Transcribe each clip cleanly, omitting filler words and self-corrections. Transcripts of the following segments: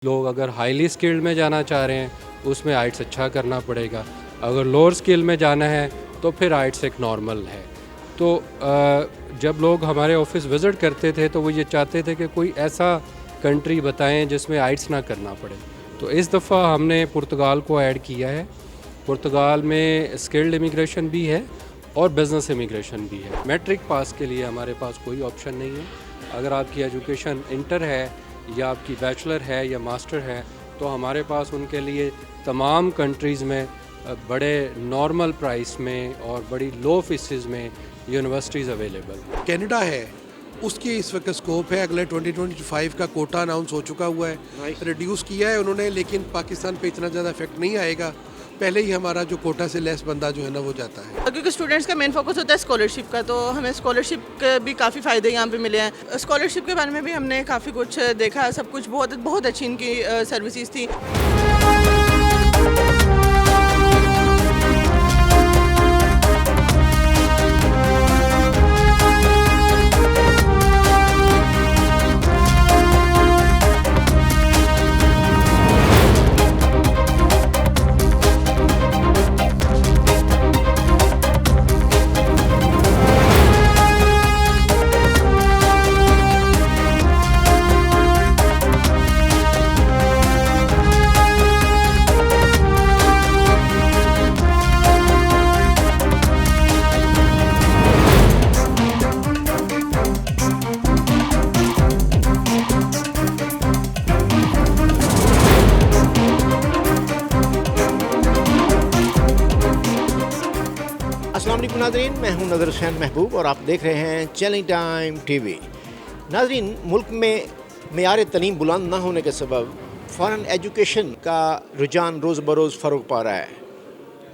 لوگ اگر highly skilled میں جانا چاہ رہے ہیں اس میں آئٹس اچھا کرنا پڑے گا. اگر لوور اسکل میں جانا ہے تو پھر آئٹس ایک نارمل ہے. تو جب لوگ ہمارے آفس وزٹ کرتے تھے تو وہ یہ چاہتے تھے کہ کوئی ایسا کنٹری بتائیں جس میں آئٹس نہ کرنا پڑے. تو اس دفعہ ہم نے پرتگال کو ایڈ کیا ہے. پرتگال میں اسکلڈ امیگریشن بھی ہے اور بزنس امیگریشن بھی ہے. میٹرک پاس کے لیے ہمارے پاس کوئی آپشن نہیں ہے. اگر آپ کی ایجوکیشن انٹر ہے یا آپ کی بیچلر ہے یا ماسٹر ہے تو ہمارے پاس ان کے لیے تمام کنٹریز میں بڑے نارمل پرائس میں اور بڑی لو فیسز میں یونیورسٹیز اویلیبل. کینیڈا ہے اس کی اس وقت اسکوپ ہے. اگلے 2025 کا کوٹا اناؤنس ہو چکا ہوا ہے, ریڈیوس کیا ہے انہوں نے, لیکن پاکستان پہ اتنا زیادہ افیکٹ نہیں آئے گا. پہلے ہی ہمارا جو کوٹا سے لیس بندہ جو ہے نا وہ جاتا ہے. کیونکہ اسٹوڈنٹس کا مین فوکس ہوتا ہے اسکالرشپ کا, تو ہمیں اسکالرشپ کے بھی کافی فائدے یہاں پہ ملے ہیں. اسکالرشپ کے بارے میں بھی ہم نے کافی کچھ دیکھا, سب کچھ بہت اچھی ان کی سروسز تھی. السلام علیکم ناظرین, میں ہوں نظر حسین محبوب اور آپ دیکھ رہے ہیں چیلنج ٹائم ٹی وی. ناظرین, ملک میں معیار تعلیم بلند نہ ہونے کے سبب فارن ایجوکیشن کا رجحان روز بروز فروغ پا رہا ہے.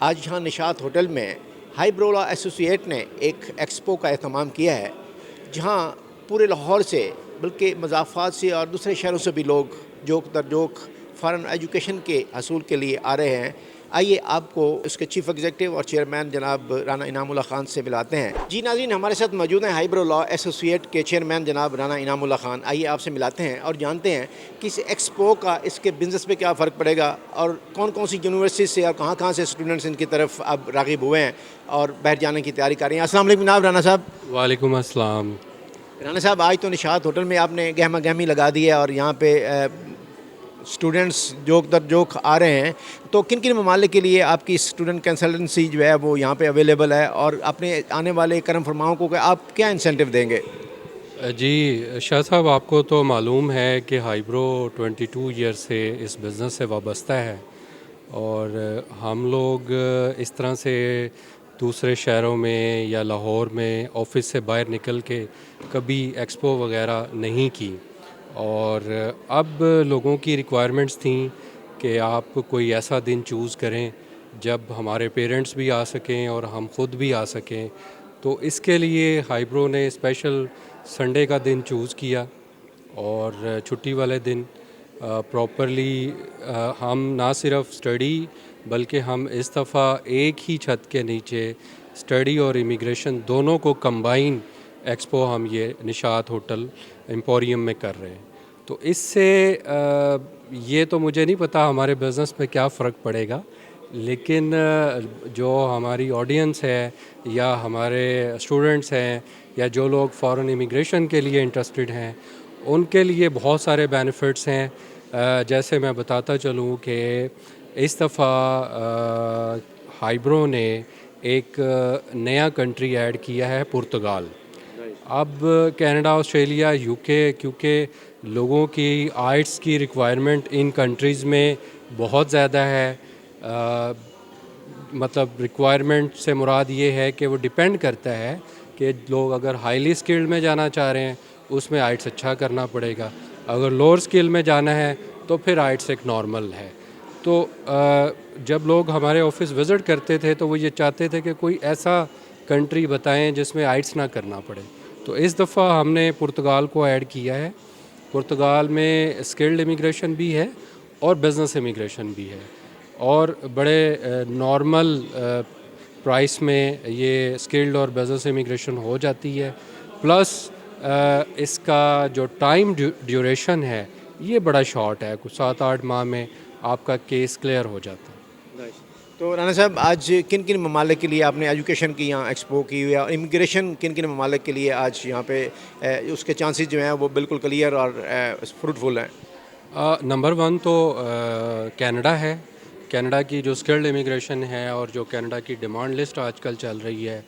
آج یہاں نشاط ہوٹل میں ہائیبرولا ایسوسی ایٹ نے ایک ایکسپو کا اہتمام کیا ہے, جہاں پورے لاہور سے بلکہ مضافات سے اور دوسرے شہروں سے بھی لوگ جوک در جوک فارن ایجوکیشن کے حصول کے لیے آ رہے ہیں. آئیے آپ کو اس کے چیف ایگزیکٹو اور چیئرمین جناب رانا انعام اللہ خان سے ملاتے ہیں. جی ناظرین, ہمارے ساتھ موجود ہیں ہائیبرولا ایسوسی ایٹ کے چیئرمین جناب رانا انعام اللہ خان. آئیے آپ سے ملاتے ہیں اور جانتے ہیں کہ اس ایکسپو کا اس کے بزنس پہ کیا فرق پڑے گا اور کون کون سی یونیورسٹی سے اور کہاں سے اسٹوڈنٹس ان کی طرف اب راغب ہوئے ہیں اور باہر جانے کی تیاری کر رہے ہیں. السلام علیکم جناب رانا صاحب. وعلیکم السلام. رانا صاحب, آج تو نشاط ہوٹل میں آپ نے گہما گہمی لگا دی ہے اور یہاں پہ اسٹوڈنٹس جوک در جوک آ رہے ہیں, تو کن کن ممالک کے لیے آپ کی اسٹوڈنٹ کنسلٹنسی جو ہے وہ یہاں پہ اویلیبل ہے اور اپنے آنے والے کرم فرماؤں کو آپ کیا انسینٹو دیں گے؟ جی شاہ صاحب, آپ کو تو معلوم ہے کہ ہائیبرو 22 ایئر سے اس بزنس سے وابستہ ہے اور ہم لوگ اس طرح سے دوسرے شہروں میں یا لاہور میں آفس سے باہر نکل کے کبھی ایکسپو وغیرہ نہیں کی. اور اب لوگوں کی ریکوائرمنٹس تھیں کہ آپ کوئی ایسا دن چوز کریں جب ہمارے پیرنٹس بھی آ سکیں اور ہم خود بھی آ سکیں. تو اس کے لیے ہائیبرو نے اسپیشل سنڈے کا دن چوز کیا اور چھٹی والے دن پراپرلی ہم نہ صرف اسٹڈی بلکہ ہم اس دفعہ ایک ہی چھت کے نیچے اسٹڈی اور امیگریشن دونوں کو کمبائن ایکسپو ہم یہ نشاط ہوٹل ایمپوریم میں کر رہے ہیں. تو اس سے یہ تو مجھے نہیں پتا ہمارے بزنس پہ کیا فرق پڑے گا, لیکن جو ہماری آڈینس ہے یا ہمارے اسٹوڈنٹس ہیں یا جو لوگ فارن امیگریشن کے لیے انٹرسٹڈ ہیں ان کے لیے بہت سارے بینیفٹس ہیں. جیسے میں بتاتا چلوں کہ اس دفعہ ہائیبرو نے ایک نیا کنٹری ایڈ کیا ہے, پرتگال. اب کینیڈا, آسٹریلیا, یو کے, کیونکہ لوگوں کی آئٹس کی ریکوائرمنٹ ان کنٹریز میں بہت زیادہ ہے. مطلب ریکوائرمنٹ سے مراد یہ ہے کہ وہ ڈیپینڈ کرتا ہے کہ لوگ اگر ہائیلی اسکلڈ میں جانا چاہ رہے ہیں اس میں آئٹس اچھا کرنا پڑے گا. اگر لوور اسکل میں جانا ہے تو پھر آئٹس ایک نارمل ہے. تو جب لوگ ہمارے آفس وزٹ کرتے تھے تو وہ یہ چاہتے تھے کہ کوئی ایسا کنٹری بتائیں جس میں آئٹس نہ کرنا پڑے. تو اس دفعہ ہم نے پرتگال کو ایڈ کیا ہے. پرتگال میں اسکلڈ امیگریشن بھی ہے اور بزنس امیگریشن بھی ہے اور بڑے نارمل پرائس میں یہ اسکلڈ اور بزنس امیگریشن ہو جاتی ہے. پلس اس کا جو ٹائم ڈیوریشن ہے یہ بڑا شارٹ ہے, کچھ 7-8 ماہ میں آپ کا کیس کلیئر ہو جاتا ہے. تو رانا صاحب آج کن کن ممالک کے لیے آپ نے ایجوکیشن کی یہاں ایکسپو کی یا امیگریشن کن کن ممالک کے لیے آج یہاں پہ اس کے چانسز جو ہیں وہ بالکل کلیئر اور فروٹفل ہیں؟ نمبر 1 تو کینیڈا ہے. کینیڈا کی جو اسکلڈ امیگریشن ہے اور جو کینیڈا کی ڈیمانڈ لسٹ آج کل چل رہی ہے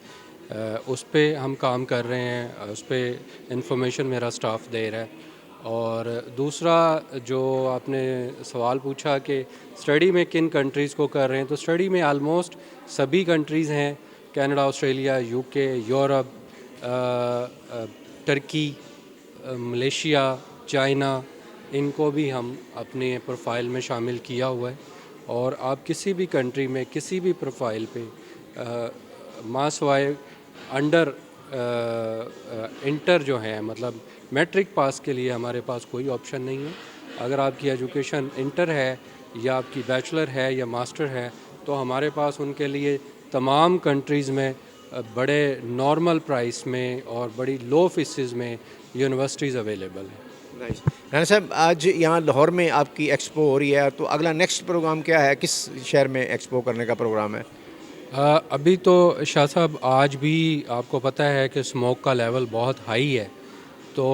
اس پہ ہم کام کر رہے ہیں, اس پہ انفارمیشن میرا اسٹاف دے رہا ہے. اور دوسرا جو آپ نے سوال پوچھا کہ اسٹڈی میں کن کنٹریز کو کر رہے ہیں, تو اسٹڈی میں آلموسٹ سبھی کنٹریز ہیں, کینیڈا, آسٹریلیا, یو کے, یورپ, ٹرکی, ملیشیا, چائنا, ان کو بھی ہم اپنے پروفائل میں شامل کیا ہوا ہے. اور آپ کسی بھی کنٹری میں کسی بھی پروفائل پہ ماں سوائے انڈر انٹر جو ہے, مطلب میٹرک پاس کے لیے ہمارے پاس کوئی آپشن نہیں ہے. اگر آپ کی ایجوکیشن انٹر ہے یا آپ کی بیچلر ہے یا ماسٹر ہے تو ہمارے پاس ان کے لیے تمام کنٹریز میں بڑے نارمل پرائس میں اور بڑی لو فیسز میں یونیورسٹیز اویلیبل ہیں. رانا صاحب آج یہاں لاہور میں آپ کی ایکسپو ہو رہی ہے, تو اگلا نیکسٹ پروگرام کیا ہے, کس شہر میں ایکسپو کرنے کا پروگرام ہے؟ ابھی تو شاہ صاحب آج بھی آپ کو پتہ ہے کہ اسموک کا لیول بہت ہائی ہے, تو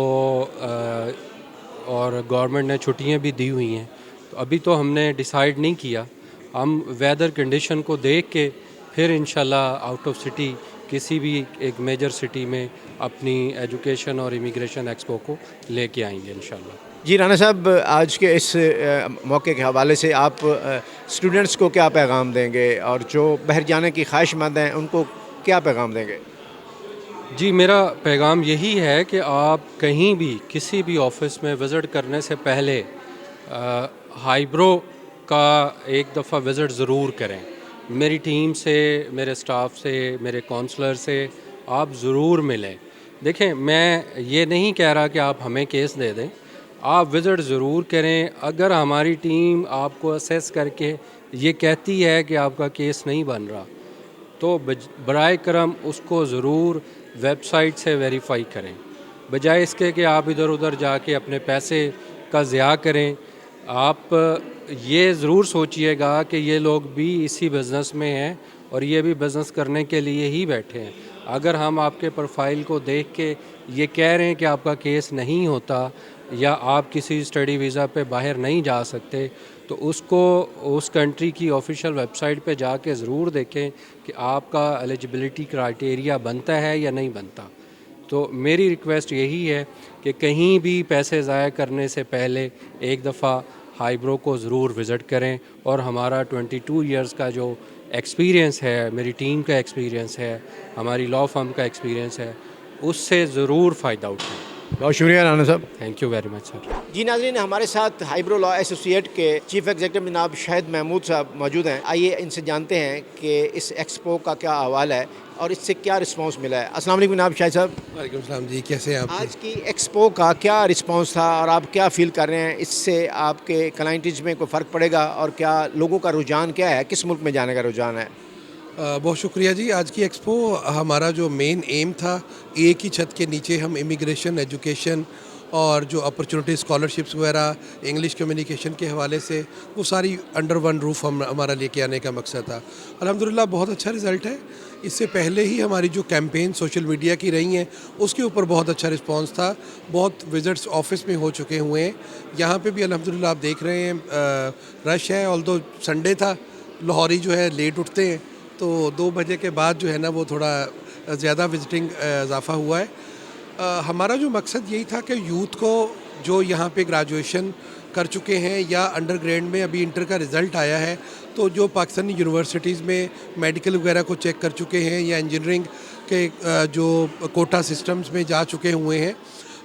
اور گورنمنٹ نے چھٹیاں بھی دی ہوئی ہیں, تو ابھی تو ہم نے ڈیسائیڈ نہیں کیا. ہم ویدر کنڈیشن کو دیکھ کے پھر انشاءاللہ آؤٹ آف سٹی کسی بھی ایک میجر سٹی میں اپنی ایجوکیشن اور امیگریشن ایکسپو کو لے کے آئیں گے انشاءاللہ. جی رانا صاحب آج کے اس موقع کے حوالے سے آپ اسٹوڈنٹس کو کیا پیغام دیں گے, اور جو باہر جانے کی خواہش مند ہیں ان کو کیا پیغام دیں گے؟ جی میرا پیغام یہی ہے کہ آپ کہیں بھی کسی بھی آفس میں وزٹ کرنے سے پہلے ہائیبرو کا ایک دفعہ وزٹ ضرور کریں. میری ٹیم سے, میرے اسٹاف سے, میرے کونسلر سے آپ ضرور ملیں. دیکھیں میں یہ نہیں کہہ رہا کہ آپ ہمیں کیس دے دیں, آپ وزٹ ضرور کریں. اگر ہماری ٹیم آپ کو اسیس کر کے یہ کہتی ہے کہ آپ کا کیس نہیں بن رہا تو برائے کرم اس کو ضرور ویب سائٹ سے ویریفائی کریں, بجائے اس کے کہ آپ ادھر ادھر جا کے اپنے پیسے کا ضیاع کریں. آپ یہ ضرور سوچئے گا کہ یہ لوگ بھی اسی بزنس میں ہیں اور یہ بھی بزنس کرنے کے لیے ہی بیٹھے ہیں. اگر ہم آپ کے پروفائل کو دیکھ کے یہ کہہ رہے ہیں کہ آپ کا کیس نہیں ہوتا یا آپ کسی اسٹڈی ویزا پہ باہر نہیں جا سکتے, تو اس کو اس کنٹری کی آفیشیل ویب سائٹ پہ جا کے ضرور دیکھیں کہ آپ کا ایلیجبلٹی کرائٹیریا بنتا ہے یا نہیں بنتا. تو میری ریکویسٹ یہی ہے کہ کہیں بھی پیسے ضائع کرنے سے پہلے ایک دفعہ ہائیبرو کو ضرور وزٹ کریں, اور ہمارا 22 ایئرز کا جو ایکسپیرینس ہے, میری ٹیم کا ایکسپیرینس ہے, ہماری لا فرم کا ایکسپیرینس ہے, اس سے ضرور فائدہ اٹھائیں. بہت شکریہ رانا صاحب. تھینک یو ویری مچ سر. جی ناظرین, ہمارے ساتھ ہائیبرو لا ایسوسیٹ کے چیف ایگزیکٹو جناب شاہد محمود صاحب موجود ہیں. آئیے ان سے جانتے ہیں کہ اس ایکسپو کا کیا احوال ہے اور اس سے کیا رسپانس ملا ہے. السلام علیکم جناب شاہد صاحب. وعلیکم السلام جی, کیسے ہیں آپ؟ آج کی ایکسپو کا کیا رسپانس تھا اور آپ کیا فیل کر رہے ہیں, اس سے آپ کے کلائنٹیج میں کوئی فرق پڑے گا, اور کیا لوگوں کا رجحان کیا ہے, کس ملک میں جانے کا رجحان ہے؟ بہت شکریہ جی. آج کی ایکسپو ہمارا جو مین ایم تھا, ایک ہی چھت کے نیچے ہم امیگریشن, ایجوکیشن اور جو اپرچونٹی اسکالرشپس وغیرہ انگلش کمیونیکیشن کے حوالے سے وہ ساری انڈر ون روف ہمارا لے کے آنے کا مقصد تھا. الحمدللہ بہت اچھا رزلٹ ہے. اس سے پہلے ہی ہماری جو کیمپین سوشل میڈیا کی رہی ہیں اس کے اوپر بہت اچھا رسپانس تھا. بہت وزٹس آفس میں ہو چکے ہوئے ہیں. یہاں پہ بھی الحمدللہ آپ دیکھ رہے ہیں رش ہے. آلدو سنڈے تھا, لاہوری جو ہے لیٹ اٹھتے ہیں, تو 2 بجے کے بعد جو ہے نا وہ تھوڑا زیادہ وزٹنگ اضافہ ہوا ہے. ہمارا جو مقصد یہی تھا کہ یوتھ کو جو یہاں پہ گریجویشن کر چکے ہیں یا انڈر گریڈ میں ابھی انٹر کا رزلٹ آیا ہے, تو جو پاکستانی یونیورسٹیز میں میڈیکل وغیرہ کو چیک کر چکے ہیں یا انجینئرنگ کے جو کوٹا سسٹمز میں جا چکے ہوئے ہیں,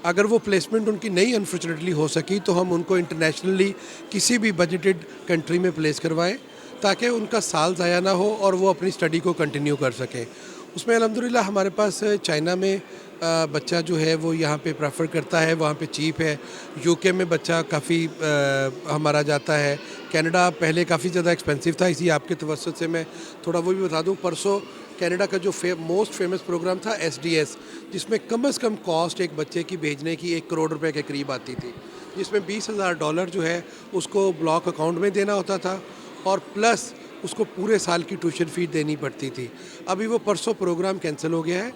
اگر وہ پلیسمنٹ ان کی نہیں انفارچونیٹلی ہو سکی تو ہم ان کو انٹرنیشنلی کسی بھی بجٹڈ کنٹری میں پلیس کروائیں تاکہ ان کا سال ضائع نہ ہو اور وہ اپنی اسٹڈی کو کنٹینیو کر سکیں. اس میں الحمدللہ ہمارے پاس چائنا میں بچہ جو ہے وہ یہاں پہ پریفر کرتا ہے, وہاں پہ چیپ ہے. یو کے میں بچہ کافی ہمارا جاتا ہے. کینیڈا پہلے کافی زیادہ ایکسپینسو تھا, اسی آپ کے توسط سے میں تھوڑا وہ بھی بتا دوں. پرسوں کینیڈا کا جو موسٹ فیمس پروگرام تھا SDS, جس میں کم از کم کاسٹ ایک بچے کی بھیجنے کی 1 کروڑ روپے کے قریب آتی تھی. جس میں $20,000 جو ہے اس کو بلاک اکاؤنٹ میں دینا ہوتا تھا اور پلس اس کو پورے سال کی ٹیوشن فی دینی پڑتی تھی. ابھی وہ پرسوں پروگرام کینسل ہو گیا ہے.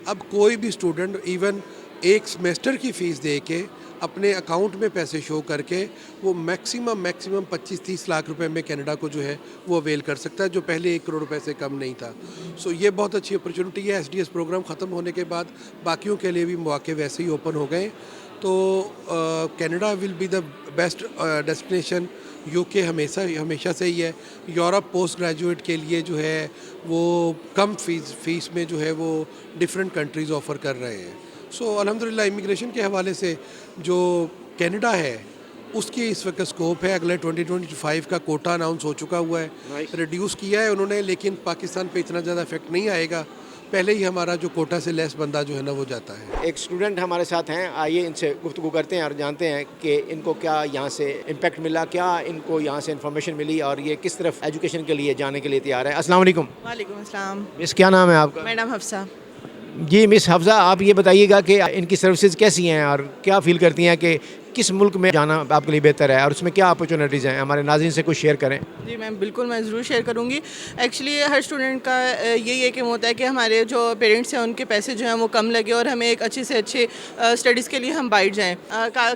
اب کوئی بھی اسٹوڈنٹ ایون ایک سمیسٹر کی فیس دے کے اپنے اکاؤنٹ میں پیسے شو کر کے وہ میکسیمم 25-30 لاکھ روپے میں کینیڈا کو جو ہے وہ اویل کر سکتا ہے, جو پہلے 1 کروڑ روپے سے کم نہیں تھا. سو یہ بہت اچھی اپرچونٹی ہے. SDS پروگرام ختم ہونے کے بعد باقیوں کے لیے بھی مواقع ویسے ہی اوپن ہو گئے. تو Canada will be the best destination. UK ہمیشہ سے ہی ہے. یورپ پوسٹ گریجویٹ کے لیے جو ہے وہ کم فیس میں جو ہے وہ ڈفرینٹ کنٹریز آفر کر رہے ہیں. سو الحمدللہ امیگریشن کے حوالے سے جو کینیڈا ہے اس کی اس وقت اسکوپ ہے. اگلے 2025 کا کوٹا اناؤنس ہو چکا ہوا ہے, ریڈیوس کیا ہے انہوں نے, لیکن پاکستان پہ اتنا زیادہ افیکٹ نہیں آئے گا. پہلے ہی ہمارا جو کوٹا سے لیس بندہ جو ہے نا وہ جاتا ہے. ایک اسٹوڈنٹ ہمارے ساتھ ہیں, آئیے ان سے گفتگو کرتے ہیں اور جانتے ہیں کہ ان کو کیا یہاں سے امپیکٹ ملا, کیا ان کو یہاں سے انفارمیشن ملی اور یہ کس طرف ایجوکیشن کے لیے جانے کے لیے تیار ہے. السلام علیکم. وعلیکم السلام. مس کیا نام ہے آپ کا؟ میرا نام حفصہ. جی مس حفصہ, آپ یہ بتائیے گا کہ ان کی سروسز کیسی ہیں اور کیا فیل کرتی ہیں کہ کس ملک میں جانا آپ کے لیے بہتر ہے اور اس میں کیا اپرچونیٹیز ہیں. ہمارے ناظرین سے کچھ شیئر کریں. جی میں بالکل میں ضرور شیئر کروں گی. ایکچولی ہر اسٹوڈنٹ کا یہی ایک ایم ہوتا ہے کہ ہمارے جو پیرنٹس ہیں ان کے پیسے جو ہیں وہ کم لگے اور ہمیں ایک اچھی سے اچھی اسٹڈیز کے لیے ہم باہر جائیں.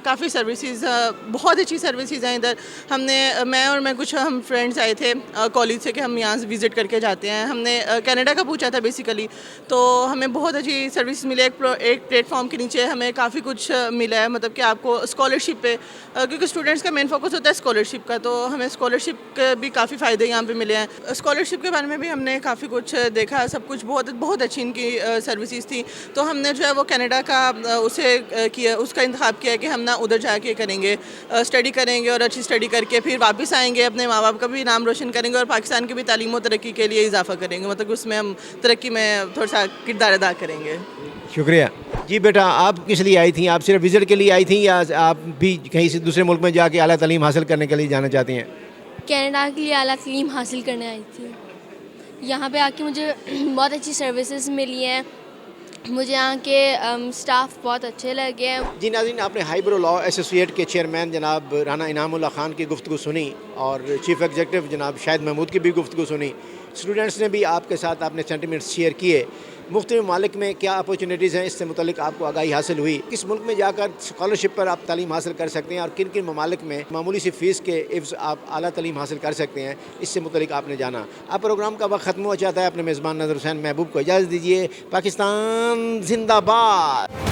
کافی سروسز, بہت اچھی سروسز ہیں ادھر. ہم نے میں کچھ ہم فرینڈس آئے تھے کالج سے کہ ہم یہاں سے وزٹ کر کے جاتے ہیں. ہم نے کینیڈا کا پوچھا تھا بیسیکلی, تو ہمیں بہت اچھی سروس ملی. ایک پلیٹ فارم کے نیچے ہمیں کافی کچھ ملا ہے, مطلب کہ آپ کو اسکالرشپ پہ, کیونکہ اسٹوڈنٹس کا مین فوکس ہوتا ہے اسکالرشپ کا, تو ہمیں اسکالرشپ کے بھی کافی فائدے یہاں پہ ملے ہیں. اسکالرشپ کے بارے میں بھی ہم نے کافی کچھ دیکھا, سب کچھ بہت اچھی ان کی سروسز تھی. تو ہم نے جو ہے وہ کینیڈا کا اس کا انتخاب کیا ہے کہ ہم نا ادھر جا کے کریں گے, اسٹڈی کریں گے اور اچھی اسٹڈی کر کے پھر واپس آئیں گے, اپنے ماں باپ کا بھی نام روشن کریں گے اور پاکستان کی بھی تعلیم و ترقی کے لیے اضافہ کریں گے, مطلب اس میں ہم ترقی میں تھوڑا سا کردار ادا کریں گے. شکریہ. جی بیٹا, آپ کس لیے آئی تھیں؟ آپ صرف وزٹ کے لیے آئی تھیں یا آپ بھی کہیں سے دوسرے ملک میں جا کے اعلیٰ تعلیم حاصل کرنے کے لیے جانا چاہتی ہیں؟ کینیڈا کے لیے اعلیٰ تعلیم حاصل کرنے آئی تھی. یہاں پہ آ کے مجھے بہت اچھی سروسز ملی ہیں, مجھے یہاں کے سٹاف بہت اچھے لگے ہیں. جی ناظرین, آپ نے ہائبرو لاء ایسوسیٹ کے چیئرمین جناب رانا انعام اللہ خان کی گفتگو سنی اور چیف ایگزیکٹو جناب شاہد محمود کی بھی گفتگو سنی. اسٹوڈنٹس نے بھی آپ کے ساتھ اپنے سینٹیمنٹس شیئر کیے. مختلف ممالک میں کیا اپرچونیٹیز ہیں اس سے متعلق آپ کو آگاہی حاصل ہوئی. کس ملک میں جا کر اسکالرشپ پر آپ تعلیم حاصل کر سکتے ہیں اور کن کن ممالک میں معمولی سی فیس کے عوض آپ اعلیٰ تعلیم حاصل کر سکتے ہیں, اس سے متعلق آپ نے جانا. اب پروگرام کا وقت ختم ہو جاتا ہے. اپنے میزبان نذر حسین محبوب کو اجازت دیجیے. پاکستان زندہ باد.